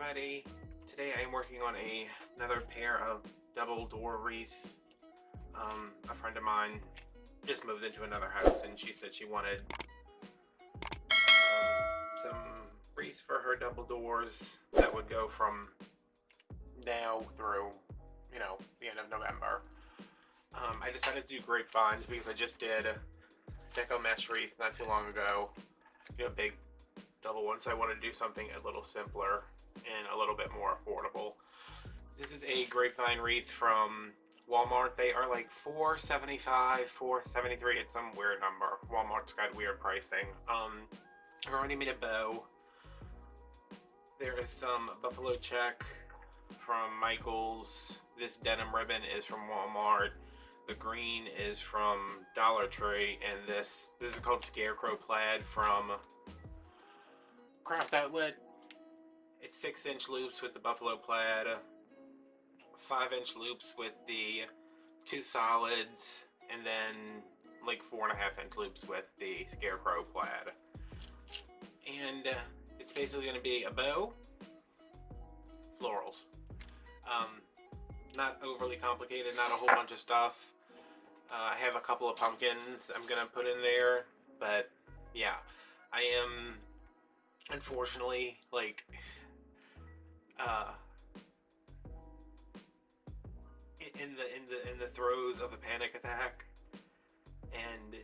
everybody. Today I am working on another pair of double door wreaths. A friend of mine just moved into another house and she said she wanted some wreaths for her double doors that would go from now through, the end of November. I decided to do grapevines because I just did deco mesh wreaths not too long ago. Big double ones. So I want to do something a little simpler and a little bit more affordable. This is a grapevine wreath from Walmart. They are like $4.75, $4.73. It's some weird number. Walmart's got weird pricing. I've already made a bow. There is some buffalo check from Michael's. This denim ribbon is from Walmart. The green is from Dollar Tree, and this is called Scarecrow Plaid from Craft Outlet. It's 6-inch loops with the buffalo plaid, 5-inch loops with the 2 solids, and then like 4.5-inch loops with the Scarecrow Plaid. And it's basically going to be a bow, florals. Not overly complicated, not a whole bunch of stuff. I have a couple of pumpkins I'm going to put in there, but yeah, I am unfortunately in the throes of a panic attack, and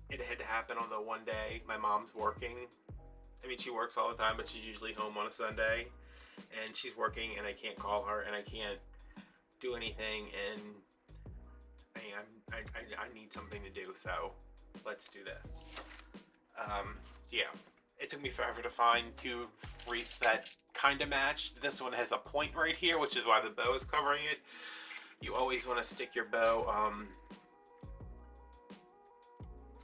it had to happen on the one day my mom's working. I mean, she works all the time, but she's usually home on a Sunday, and she's working, and I can't call her, and I can't do anything, and I need something to do, so let's do this. Yeah, it took me forever to find 2 wreaths that kind of matched. This one has a point right here, which is why the bow is covering it. You always want to stick your bow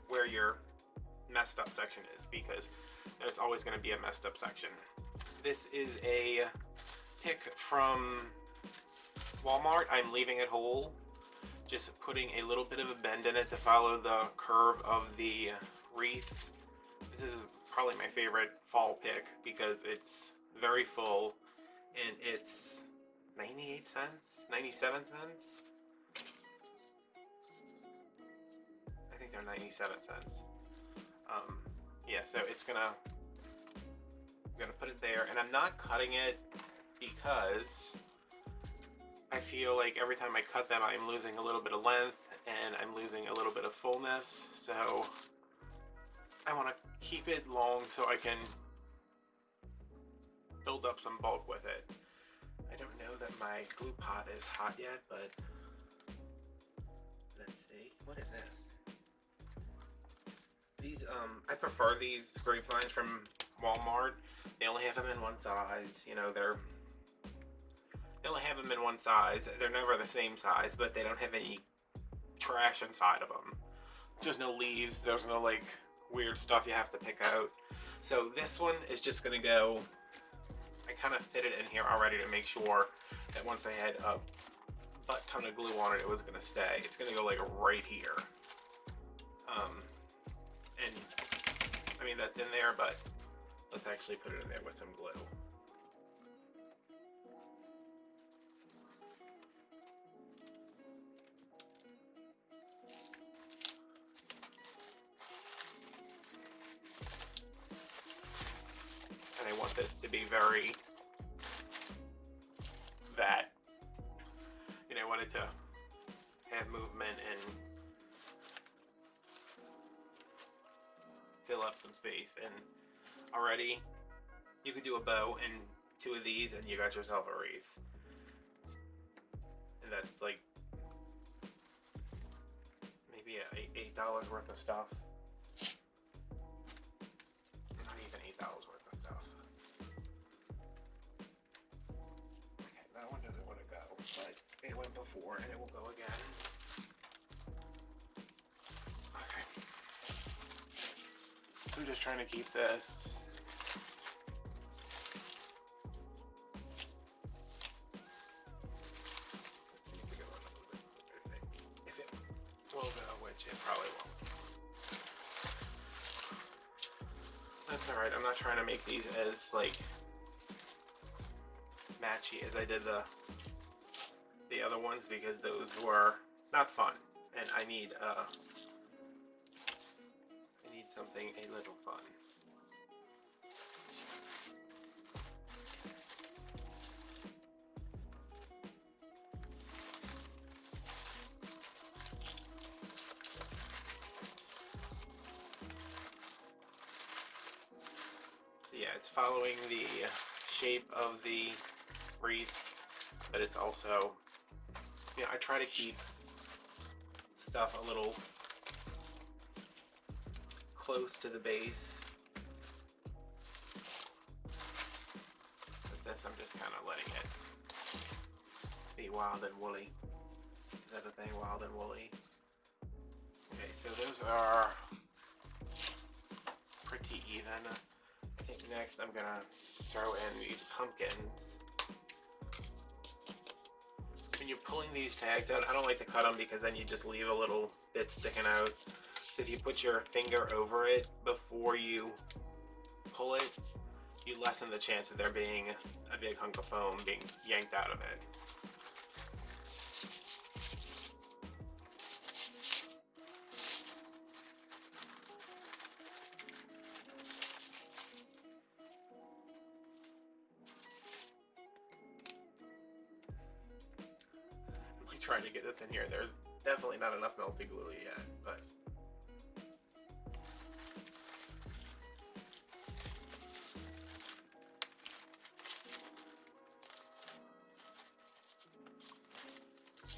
where your messed up section is, because there's always going to be a messed up section. This is a pick from Walmart. I'm leaving it whole, just putting a little bit of a bend in it to follow the curve of the wreath. This is probably my favorite fall pick because it's very full, and it's 98 cents, 97 cents. I think they're 97 cents. Yeah, so I'm gonna put it there, and I'm not cutting it because I feel like every time I cut them, I'm losing a little bit of length and I'm losing a little bit of fullness. So I want to keep it long so I can build up some bulk with it. I don't know that my glue pot is hot yet, but let's see. What is this? These, I prefer these grapevines from Walmart. They only have them in one size. They only have them in one size. They're never the same size, but they don't have any trash inside of them. There's no leaves. There's no weird stuff you have to pick out. So this one is just gonna go. I kind of fit it in here already to make sure that once I had a butt ton of glue on it, it was gonna stay. It's gonna go right here. And I mean that's in there, but let's actually put it in there with some glue. And I want this to be very that, I want it to have movement and fill up some space. And already you could do a bow and 2 of these and you got yourself a wreath. And that's maybe $8 worth of stuff. Not even $8 worth of stuff. Okay, that one doesn't want to go, but it went before and it will go again. Okay. So I'm just trying to keep this. This needs to go in a little bit further. If it will go, which it probably won't. That's alright, I'm not trying to make these as matchy as I did the other ones, because those were not fun, and I need something a little fun. So yeah, it's following the shape of the wreath, but it's also, you know, I try to keep stuff a little close to the base. But this, I'm just kind of letting it be wild and woolly. Is that a thing? Wild and woolly. Okay, so those are pretty even. I think next I'm gonna throw in these pumpkins. When you're pulling these tags out, I don't like to cut them because then you just leave a little bit sticking out. So if you put your finger over it before you pull it, you lessen the chance of there being a big hunk of foam being yanked out of it. I'm trying to get this in here. There's definitely not enough melty glue yet, but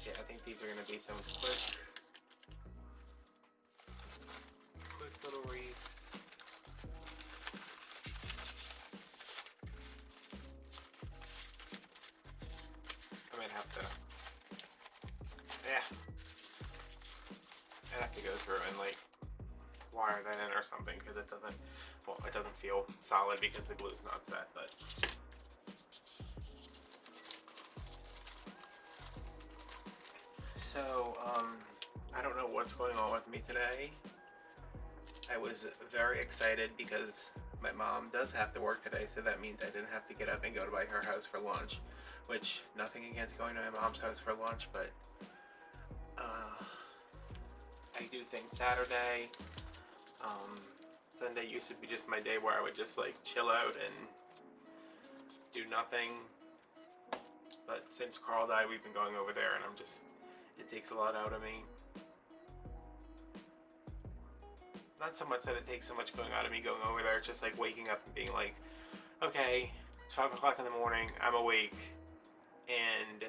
yeah, I think these are going to be some quick little wreaths. I might have to, yeah, I'd have to go through and like wire that in or something, because it doesn't, well, it doesn't feel solid because the glue's not set, but so I don't know what's going on with me today. I was very excited because my mom does have to work today, so that means I didn't have to get up and go to by her house for lunch, which, nothing against going to my mom's house for lunch, but I do things Saturday. Sunday used to be just my day where I would just like chill out and do nothing, but since Carl died, we've been going over there, and it takes a lot out of me. Not so much that it takes so much going out of me going over there, it's just like waking up and being like, okay, it's 5 o'clock in the morning, I'm awake, and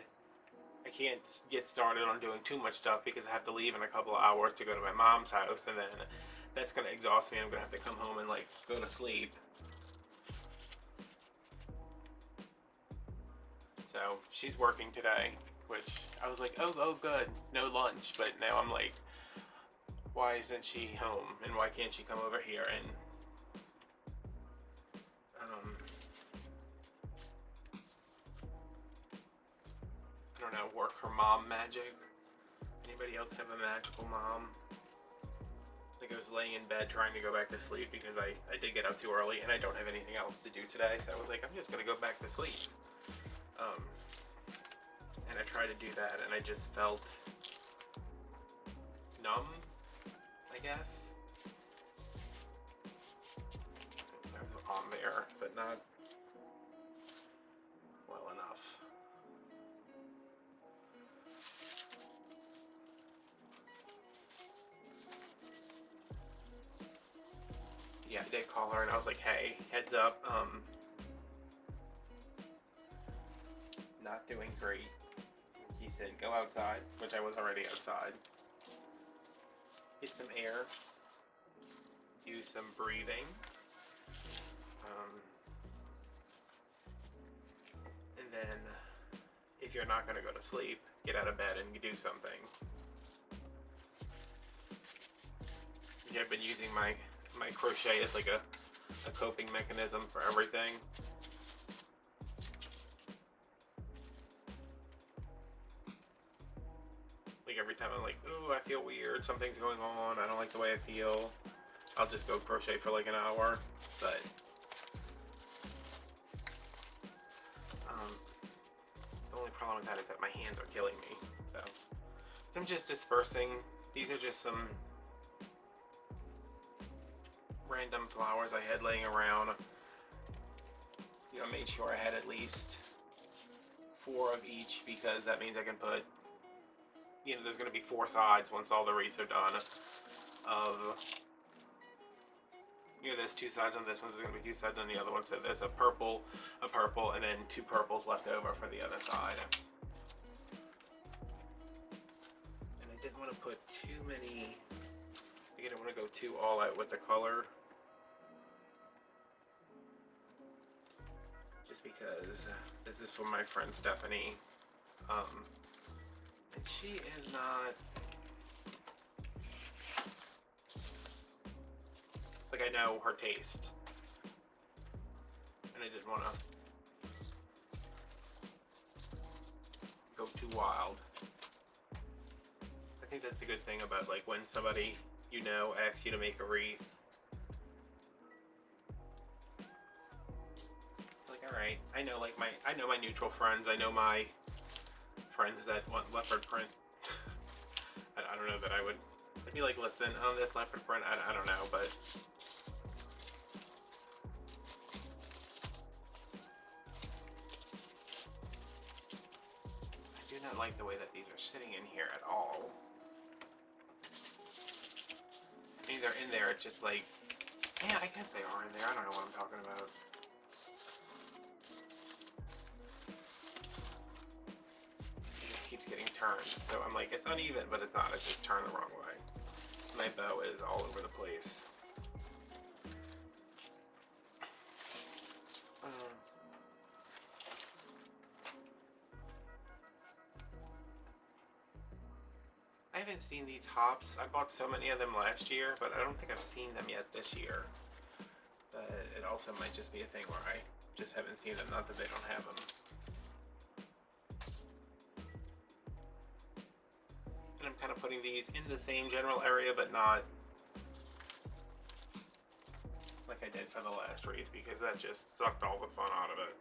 I can't get started on doing too much stuff because I have to leave in a couple of hours to go to my mom's house, and then that's gonna exhaust me, and I'm gonna have to come home and like go to sleep. So she's working today, which I was like, oh good, no lunch, but now I'm like, why isn't she home, and why can't she come over here and I don't know, work her mom magic? Anybody else have a magical mom? Like, I was laying in bed trying to go back to sleep because I did get up too early and I don't have anything else to do today, so I was like, I'm just gonna go back to sleep. And I tried to do that and I just felt numb, I guess. There's a palm there, but not well enough. Yeah, I did call her and I was like, hey, heads up, not doing great. He said, go outside, which I was already outside. Get some air. Do some breathing. And then, if you're not going to go to sleep, get out of bed and do something. Yeah, I've been using my crochet as like a coping mechanism for everything. Like every time I'm like, ooh, I feel weird, something's going on, I don't like the way I feel, I'll just go crochet for like an hour. But problem with that is that my hands are killing me. So I'm just dispersing. These are just some random flowers I had laying around. You know, I made sure I had at least 4 of each, because that means I can put, you know, there's going to be 4 sides once all the wreaths are done of, you know, there's 2 sides on this one, there's going to be 2 sides on the other one, so there's a purple, and then 2 purples left over for the other side. And I didn't want to put too many, I didn't want to go too all out with the color, just because this is from my friend Stephanie, and she is not, like, I know her taste, and I didn't want to go too wild. I think that's a good thing about, like, when somebody you know asks you to make a wreath. Like, alright, I know, like, I know my neutral friends, I know my friends that want leopard print. I don't know that I would, I'd be like, listen, on this leopard print, I don't know, but I do not like the way that these are sitting in here at all. I mean, they're in there, it's just like, yeah, I guess they are in there, I don't know what I'm talking about. It just keeps getting turned, so I'm like, it's uneven, but it's not, it's just turned the wrong way. My bow is all over the place. I haven't seen these hops. I bought so many of them last year, but I don't think I've seen them yet this year. But it also might just be a thing where I just haven't seen them, not that they don't have them. And I'm kind of putting these in the same general area, but not like I did for the last wreath, because that just sucked all the fun out of it.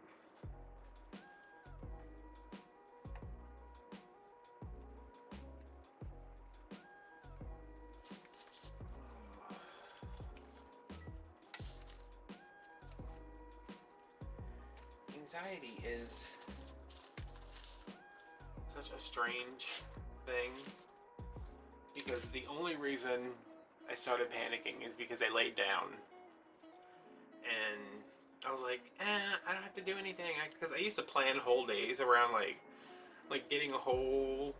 Anxiety is such a strange thing, because the only reason I started panicking is because I laid down and I was like, I don't have to do anything, because I used to plan whole days around like getting a whole,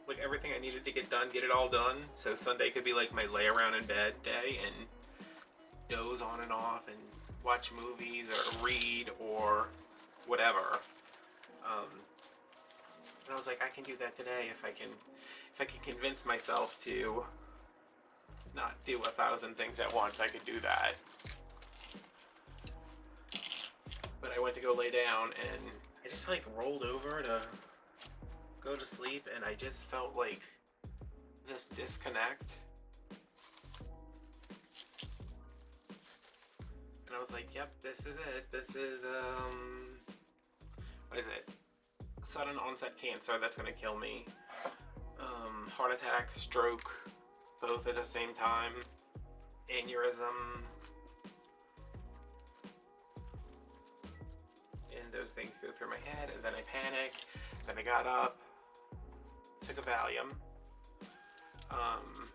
like, everything I needed to get done, get it all done, so Sunday could be like my lay around in bed day and doze on and off and watch movies or read or whatever. And I was like, I can do that today if I can convince myself to not do 1,000 things at once. I could do that. But I went to go lay down and I just like rolled over to go to sleep, and I just felt like this disconnect. And I was like, yep, this is it. This is, what is it? Sudden onset cancer, that's gonna kill me. Heart attack, stroke, both at the same time. Aneurysm. And those things go through my head, and then I panicked. Then I got up, took a Valium,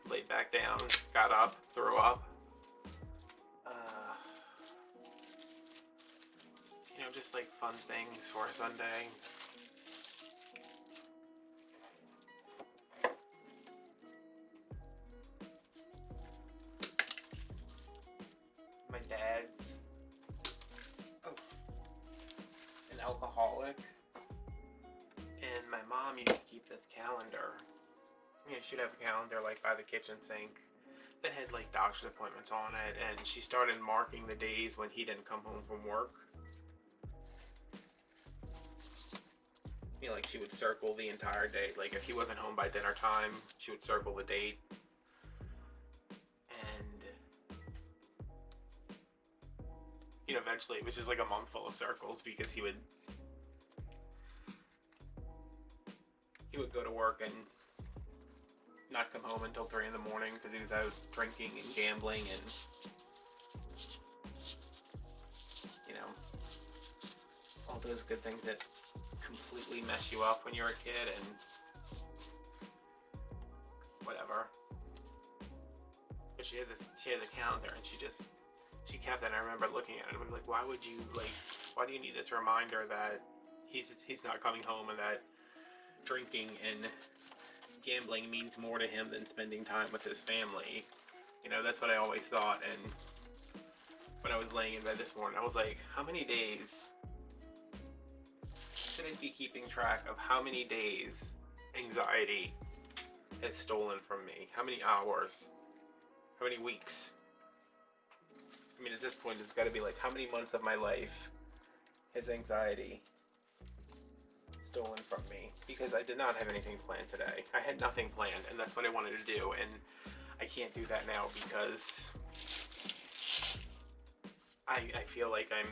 laid back down, got up, threw up. You know, just like fun things for Sunday. My dad's an alcoholic, and my mom used to keep this calendar. You know, she'd have a calendar like by the kitchen sink that had like doctor's appointments on it, and she started marking the days when he didn't come home from work. You know, like she would circle the entire day. Like if he wasn't home by dinner time, she would circle the date. And you know, eventually it was just like a month full of circles, because he would he would go to work and not come home until 3 in the morning because he was out drinking and gambling and, you know, all those good things that completely mess you up when you're a kid and whatever. But she had the calendar and she kept it, and I remember looking at it and I was like, why do you need this reminder that he's not coming home and that drinking and gambling means more to him than spending time with his family? You know, that's what I always thought. And when I was laying in bed this morning, I was like, how many days should I be keeping track of how many days anxiety has stolen from me? How many hours? How many weeks? I mean, at this point, it's got to be like, how many months of my life has anxiety stolen from me? Because I did not have anything planned today. I had nothing planned, and that's what I wanted to do, and I can't do that now because I feel like I'm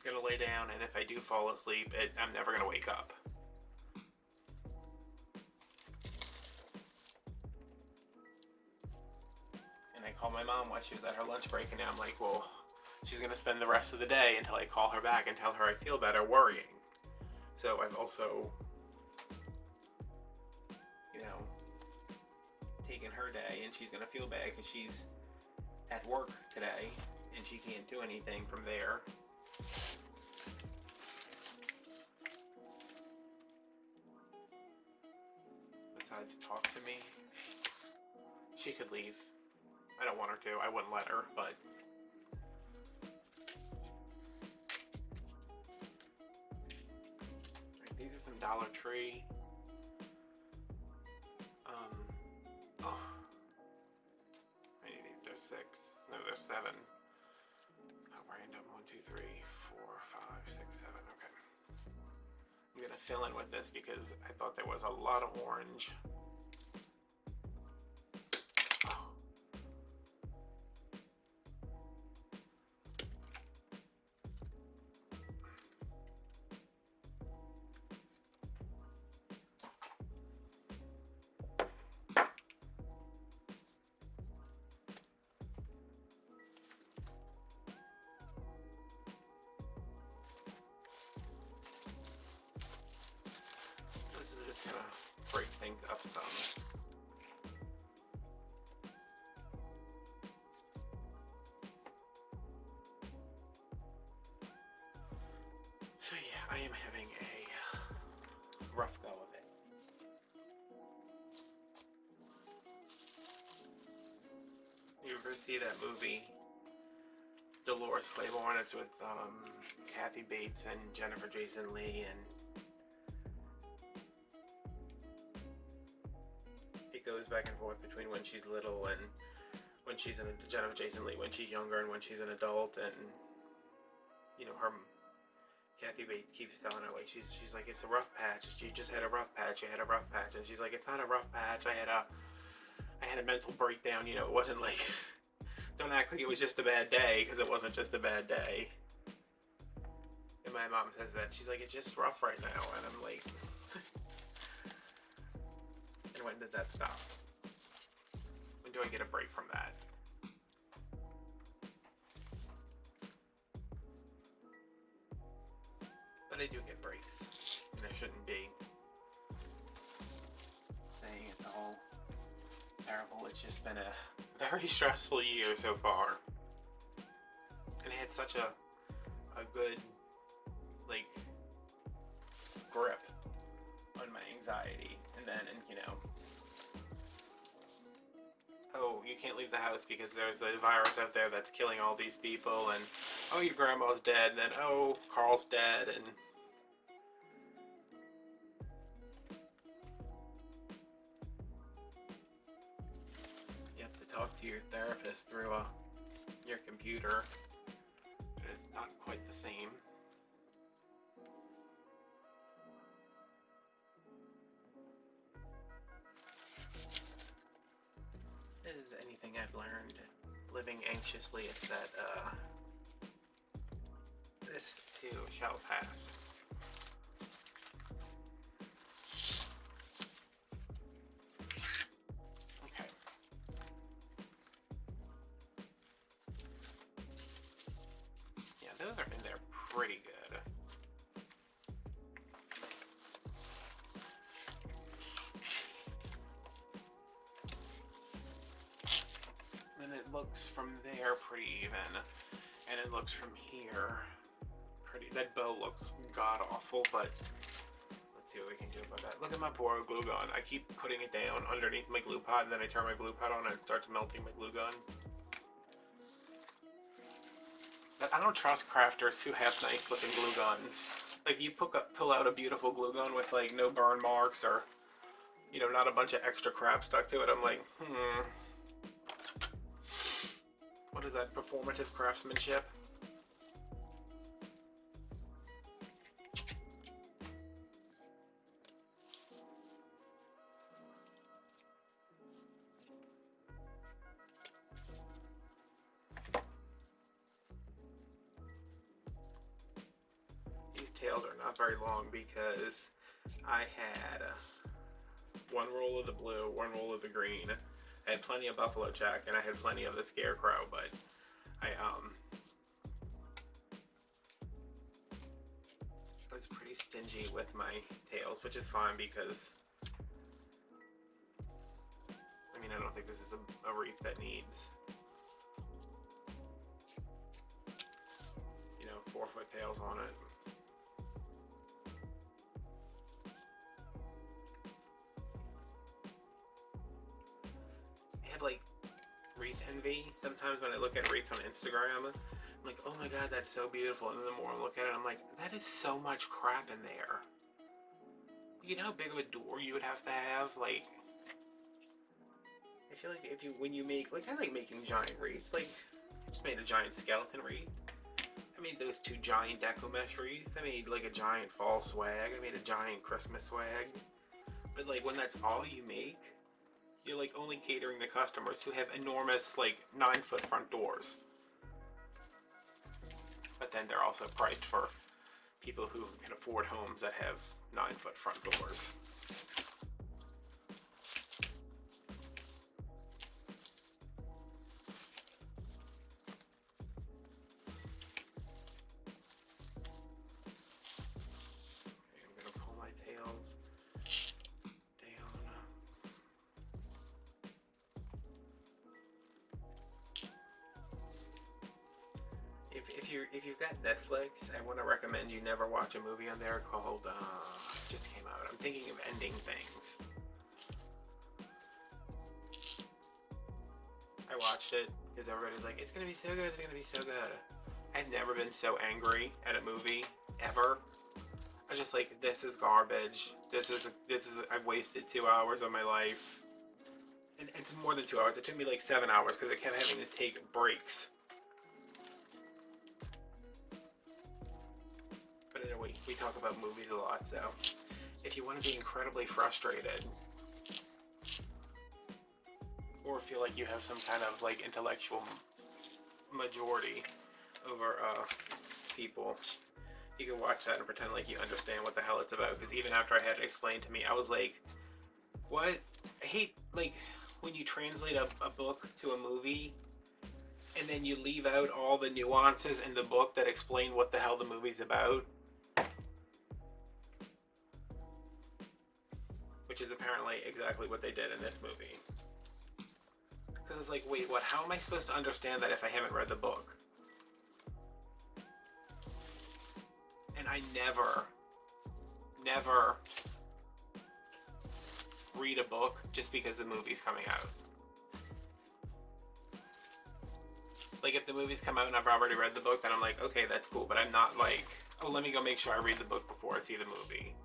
gonna lay down, and if I do fall asleep, I'm never gonna wake up. And I called my mom while she was at her lunch break, and now I'm like, well, she's gonna spend the rest of the day until I call her back and tell her I feel better worrying. So I've also, you know, taken her day, and she's gonna feel bad because she's at work today and she can't do anything from there. Besides talk to me. She could leave. I don't want her to. I wouldn't let her, but these are some Dollar Tree. Oh, I need these. There's 6. No, there's 7. How random. 1, 2, 3, 4, 5, 6, 7. Okay. I'm gonna fill in with this because I thought there was a lot of orange. Oh. This is just gonna break things up some. So yeah, I am having a rough go of it. You ever see that movie, Dolores Claiborne? It's with Kathy Bates and Jennifer Jason Leigh, and it goes back and forth between when she's little and when she's in Jennifer Jason Leigh, when she's younger and when she's an adult, and you know, Kathy Bates keeps telling her, like, she's like, it's a rough patch. She just had a rough patch. You had a rough patch, and she's like, it's not a rough patch. I had a mental breakdown. You know, it wasn't like, don't act like it was just a bad day, because it wasn't just a bad day. And my mom says that. She's like, it's just rough right now, and I'm like, and when does that stop? When do I get a break from that? But I do get breaks, and I shouldn't be saying it's all terrible. It's just been a very stressful year so far, and I had such a good, like, grip on my anxiety, and then, you know, oh, you can't leave the house because there's a virus out there that's killing all these people, and oh, your grandma's dead, and then oh, Carl's dead, and you have to talk to your therapist through your computer, but it's not quite the same. If there's anything I've learned living anxiously, it's that this too shall pass. looks from there pretty even, and it looks from here pretty. That bow looks god awful, but let's see what we can do about that. Look at my poor glue gun. I keep putting it down underneath my glue pot, and then I turn my glue pot on and it starts melting my glue gun. But I don't trust crafters who have nice looking glue guns. Like, you pull out a beautiful glue gun with like no burn marks or, you know, not a bunch of extra crap stuck to it. I'm like, what is that, performative craftsmanship? These tails are not very long because I had one roll of the blue, one roll of the green. I had plenty of buffalo check and I had plenty of the scarecrow, but I was pretty stingy with my tails, which is fine because I mean, I don't think this is a wreath that needs, you know, 4-foot tails on it. I have like wreath envy sometimes when I look at wreaths on Instagram. I'm like, oh my god, that's so beautiful. And then the more I look at it, I'm like, that is so much crap in there. You know how big of a door you would have to have? Like, I feel like when you make, like, I like making giant wreaths. Like, I just made a giant skeleton wreath. I made those 2 giant deco mesh wreaths. I made like a giant fall swag. I made a giant Christmas swag. But like, when that's all you make, you're like only catering to customers who have enormous, like, 9-foot front doors. But then they're also priced for people who can afford homes that have 9-foot front doors. Okay, I'm gonna pull my tails down. If you've got Netflix, I want to recommend you never watch a movie on there called it just came out. I'm thinking of ending things. I watched it because everybody's like, it's gonna be so good, it's gonna be so good. I've never been so angry at a movie ever. I was just like, this is garbage. This is I've wasted 2 hours of my life. And it's more than 2 hours. It took me like 7 hours because I kept having to take breaks. But anyway, we talk about movies a lot, so if you want to be incredibly frustrated or feel like you have some kind of like intellectual majority over people, you can watch that and pretend like you understand what the hell it's about, because even after I had it explained to me, I was like, what? I hate, like, when you translate a book to a movie and then you leave out all the nuances in the book that explain what the hell the movie's about. Which is apparently exactly what they did in this movie. Because it's like, wait, what? How am I supposed to understand that if I haven't read the book? And I never read a book just because the movie's coming out. Like, if the movies come out and I've already read the book, then I'm like, okay, that's cool. But I'm not like, oh, let me go make sure I read the book before I see the movie.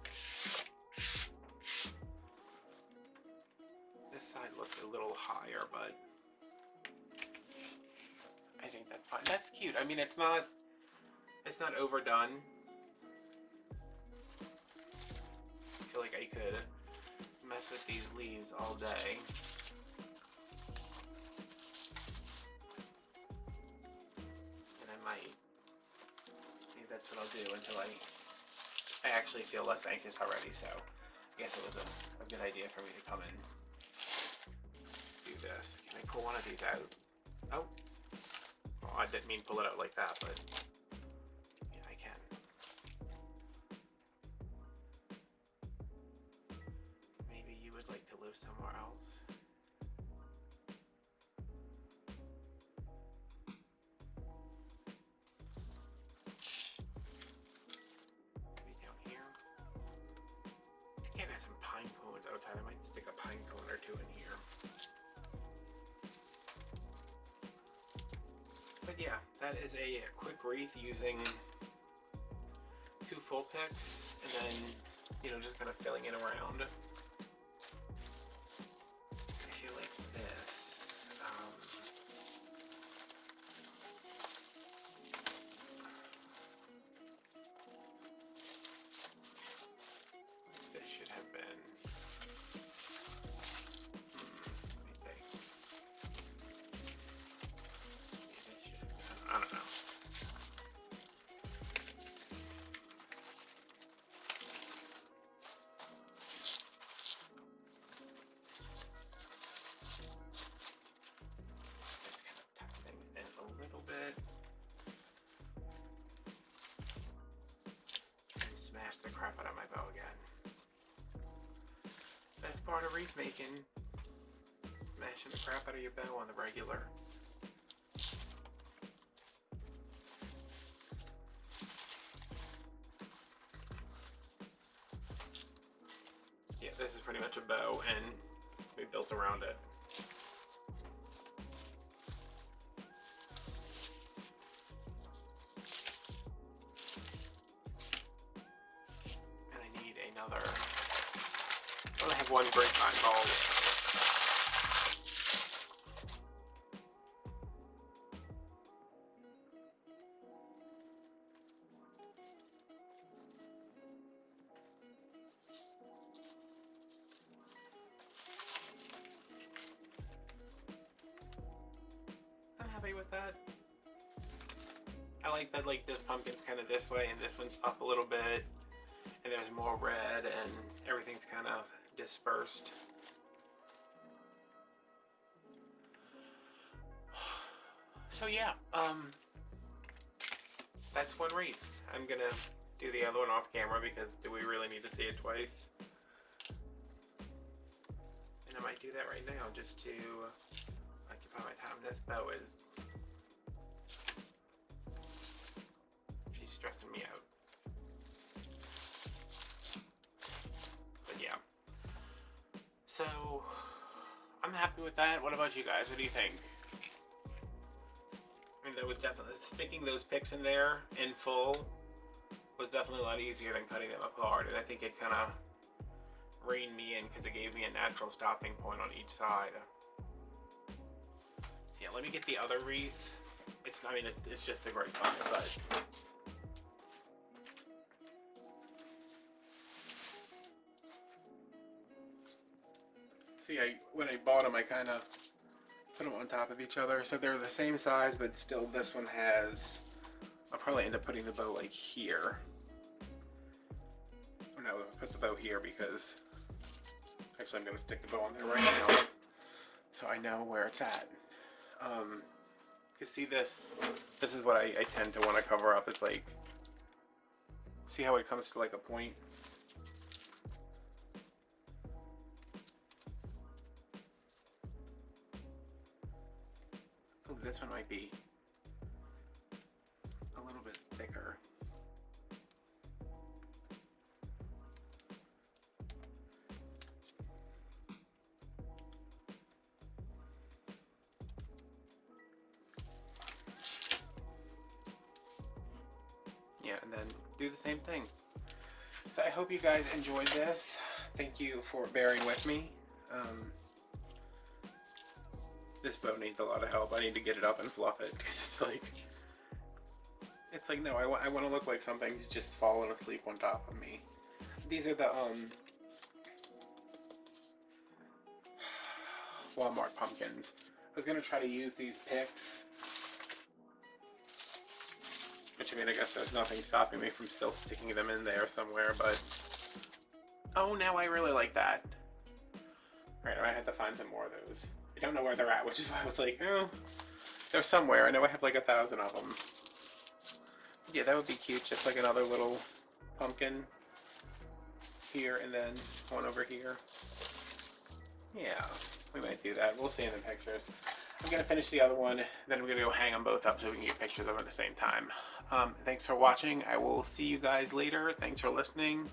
This side looks a little higher, but I think that's fine. That's cute. I mean, it's not overdone. I feel like I could mess with these leaves all day. And I might. Maybe that's what I'll do until I actually feel less anxious already, so I guess it was a good idea for me to come and do this. Can I pull one of these out? Oh. Well, I didn't mean pull it out like that, but yeah, I can. Maybe you would like to live somewhere else. yeah, that is a quick wreath using 2 full picks, and then, you know, just kind of filling it around. I feel like this, this should have been, let me think. I don't know. Smash the crap out of my bow again. Best part of wreath making, smashing the crap out of your bow on the regular. Yeah, this is pretty much a bow, and we built around it. I only have 1 grapevine bulb. I'm happy with that. I like that, like, this pumpkin's kind of this way and this one's up a little bit. And there's more red, and everything's kind of dispersed. So yeah, that's 1 wreath. I'm gonna do the other one off camera because do we really need to see it twice? And I might do that right now just to occupy my time. This bow is, she's stressing me out. So, I'm happy with that. What about you guys? What do you think? I mean, that was definitely, sticking those picks in there in full was definitely a lot easier than cutting them apart. And I think it kind of reined me in because it gave me a natural stopping point on each side. So yeah, let me get the other wreath. It's, I mean, it's just a great fun, but... See, when I bought them, I kind of put them on top of each other, so they're the same size, but still this one has, I'll probably end up putting the bow like here. Or no, I'll put the bow here because, actually I'm going to stick the bow on there right now, so I know where it's at. You see this is what I tend to want to cover up. It's like, see how it comes to like a point? This one might be a little bit thicker. Yeah, and then do the same thing. So I hope you guys enjoyed this. Thank you for bearing with me. This bow needs a lot of help. I need to get it up and fluff it because it's like no, I want to look like something's just falling asleep on top of me. These are the Walmart pumpkins. I was gonna try to use these picks, which I mean, I guess there's nothing stopping me from still sticking them in there somewhere, but oh, now I really like that. Alright, I might have to find some more of those. I don't know where they're at, which is why I was like, oh, they're somewhere. I know I have like 1,000 of them. Yeah, that would be cute. Just like another little pumpkin here and then one over here. Yeah, we might do that. We'll see in the pictures. I'm going to finish the other one, then I'm going to go hang them both up so we can get pictures of them at the same time. Thanks for watching. I will see you guys later. Thanks for listening.